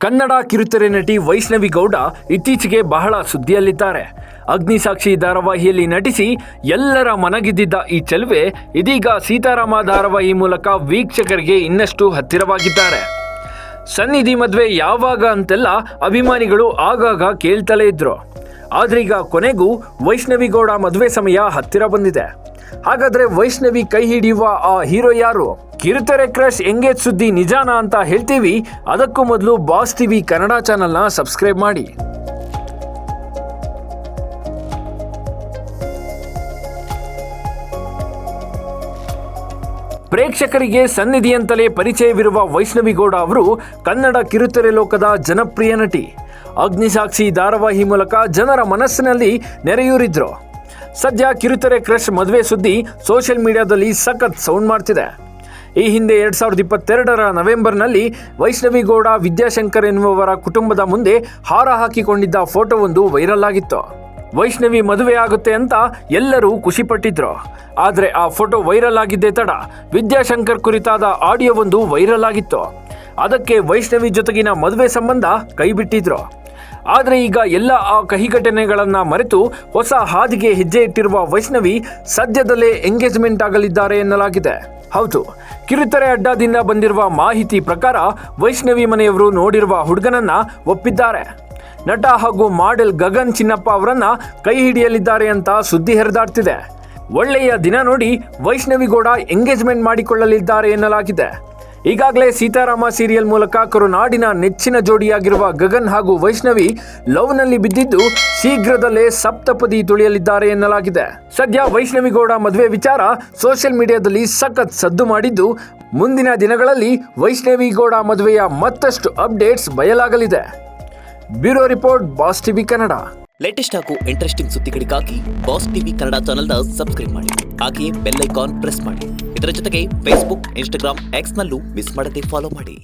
ಕನ್ನಡ ಕಿರುತೆರೆ ನಟಿ ವೈಷ್ಣವಿ ಗೌಡ ಇತ್ತೀಚೆಗೆ ಬಹಳ ಸುದ್ದಿಯಲ್ಲಿದ್ದಾರೆ. ಅಗ್ನಿಸಾಕ್ಷಿ ಧಾರಾವಾಹಿಯಲ್ಲಿ ನಟಿಸಿ ಎಲ್ಲರ ಮನಗೆದ್ದಿದ್ದ ಈ ಚೆಲುವೆ ಇದೀಗ ಸೀತಾರಾಮ ಧಾರಾವಾಹಿ ಮೂಲಕ ವೀಕ್ಷಕರಿಗೆ ಇನ್ನಷ್ಟು ಹತ್ತಿರವಾಗಿದ್ದಾರೆ. ಸನ್ನಿಧಿ ಮದುವೆ ಯಾವಾಗ ಅಂತೆಲ್ಲ ಅಭಿಮಾನಿಗಳು ಆಗಾಗ ಕೇಳ್ತಲೇ ಇದ್ರು. ಆದ್ರೀಗ ಕೊನೆಗೂ ವೈಷ್ಣವಿ ಗೌಡ ಮದುವೆ ಸಮಯ ಹತ್ತಿರ ಬಂದಿದೆ. ಹಾಗಾದ್ರೆ ವೈಷ್ಣವಿ ಕೈ ಹಿಡಿಯುವ ಆ ಹೀರೋ ಯಾರು? ಕಿರುತೆರೆ ಕ್ರಶ್ ಎಂಗೇಜ್ ಸುದ್ದಿ ನಿಜಾನಾ ಅಂತ ಹೇಳ್ತೀವಿ. ಅದಕ್ಕೂ ಮೊದಲು ಬಾಸ್ ಟಿವಿ ಕನ್ನಡ ಚಾನೆಲ್ನ ಸಬ್ಸ್ಕ್ರೈಬ್ ಮಾಡಿ. ಪ್ರೇಕ್ಷಕರಿಗೆ ಸನ್ನಿಧಿ ಅಂತಲೇ ಪರಿಚಯವಿರುವ ವೈಷ್ಣವಿ ಗೌಡ ಅವರು ಕನ್ನಡ ಕಿರುತೆರೆ ಲೋಕದ ಜನಪ್ರಿಯ ನಟಿ. ಅಗ್ನಿಸಾಕ್ಷಿ ಧಾರಾವಾಹಿ ಮೂಲಕ ಜನರ ಮನಸ್ಸಿನಲ್ಲಿ ನೆರೆಯೂರಿದ್ರು. ಸದ್ಯ ಕಿರುತೆರೆ ಕ್ರಶ್ ಮದುವೆ ಸುದ್ದಿ ಸೋಷಿಯಲ್ ಮೀಡಿಯಾದಲ್ಲಿ ಸಖತ್ ಸೌಂಡ್ ಮಾಡ್ತಿದೆ. ಈ ಹಿಂದೆ 2022ರ ನವೆಂಬರ್ನಲ್ಲಿ ವೈಷ್ಣವಿ ಗೌಡ ವಿದ್ಯಾಶಂಕರ್ ಎನ್ನುವವರ ಕುಟುಂಬದ ಮುಂದೆ ಹಾರ ಹಾಕಿಕೊಂಡಿದ್ದ ಫೋಟೋವೊಂದು ವೈರಲ್ ಆಗಿತ್ತು. ವೈಷ್ಣವಿ ಮದುವೆ ಆಗುತ್ತೆ ಅಂತ ಎಲ್ಲರೂ ಖುಷಿಪಟ್ಟಿದ್ರು. ಆದರೆ ಆ ಫೋಟೋ ವೈರಲ್ ಆಗಿದ್ದೇ ತಡ ವಿದ್ಯಾಶಂಕರ್ ಕುರಿತಾದ ಆಡಿಯೋವೊಂದು ವೈರಲ್ ಆಗಿತ್ತು. ಅದಕ್ಕೆ ವೈಷ್ಣವಿ ಜೊತೆಗಿನ ಮದುವೆ ಸಂಬಂಧ ಕೈಬಿಟ್ಟಿದ್ರು. ಆದರೆ ಈಗ ಎಲ್ಲ ಆ ಕಹಿ ಘಟನೆಗಳನ್ನು ಮರೆತು ಹೊಸ ಹಾದಿಗೆ ಹೆಜ್ಜೆ ಇಟ್ಟಿರುವ ವೈಷ್ಣವಿ ಸದ್ಯದಲ್ಲೇ ಎಂಗೇಜ್ಮೆಂಟ್ ಆಗಲಿದ್ದಾರೆ ಎನ್ನಲಾಗಿದೆ. ಹೌದು, ಕಿರುತೆರೆ ಅಡ್ಡದಿಂದ ಬಂದಿರುವ ಮಾಹಿತಿ ಪ್ರಕಾರ ವೈಷ್ಣವಿ ಮನೆಯವರು ನೋಡಿರುವ ಹುಡುಗನನ್ನ ಒಪ್ಪಿದ್ದಾರೆ. ನಟ ಹಾಗೂ ಮಾಡೆಲ್ ಗಗನ್ ಚಿನ್ನಪ್ಪ ಅವರನ್ನ ಕೈ ಹಿಡಿಯಲಿದ್ದಾರೆ ಅಂತ ಸುದ್ದಿ ಹರಿದಾಡ್ತಿದೆ. ಒಳ್ಳೆಯ ದಿನ ನೋಡಿ ವೈಷ್ಣವಿ ಗೌಡ ಎಂಗೇಜ್ಮೆಂಟ್ ಮಾಡಿಕೊಳ್ಳಲಿದ್ದಾರೆ ಎನ್ನಲಾಗಿದೆ. ಈಗಾಗಲೇ ಸೀತಾರಾಮ ಸೀರಿಯಲ್ ಮೂಲಕ ಕರುನಾಡಿನ ನೆಚ್ಚಿನ ಜೋಡಿಯಾಗಿರುವ ಗಗನ್ ಹಾಗೂ ವೈಷ್ಣವಿ ಲವ್ನಲ್ಲಿ ಬಿದ್ದಿದ್ದು ಶೀಘ್ರದಲ್ಲೇ ಸಪ್ತಪದಿ ತುಳಿಯಲಿದ್ದಾರೆ ಎನ್ನಲಾಗಿದೆ. ಸದ್ಯ ವೈಷ್ಣವಿ ಗೌಡ ಮದುವೆ ವಿಚಾರ ಸೋಷಿಯಲ್ ಮೀಡಿಯಾದಲ್ಲಿ ಸಖತ್ ಸದ್ದು ಮಾಡಿದ್ದು, ಮುಂದಿನ ದಿನಗಳಲ್ಲಿ ವೈಷ್ಣವಿ ಗೌಡ ಮದುವೆಯ ಮತ್ತಷ್ಟು ಅಪ್ಡೇಟ್ಸ್ ಬಯಲಾಗಲಿದೆ. Bureau report, Boss TV Kannada. Latest ಹಾಗೂ ಇಂಟ್ರೆಸ್ಟಿಂಗ್ ಸುದ್ದಿಗಳಿಗಾಗಿ ಬಾಸ್ ಟಿವಿ ಕನ್ನಡ ಚಾನೆಲ್ನ ಸಬ್ಸ್ಕ್ರೈಬ್ ಮಾಡಿ. ಹಾಗೆಯೇ ಬೆಲ್ ಐಕಾನ್ ಪ್ರೆಸ್ ಮಾಡಿ. ಇದರ ಜೊತೆಗೆ ಫೇಸ್ಬುಕ್, ಇನ್ಸ್ಟಾಗ್ರಾಮ್, ಎಕ್ಸ್ನಲ್ಲೂ ಮಿಸ್ ಮಾಡದೆ ಫಾಲೋ ಮಾಡಿ.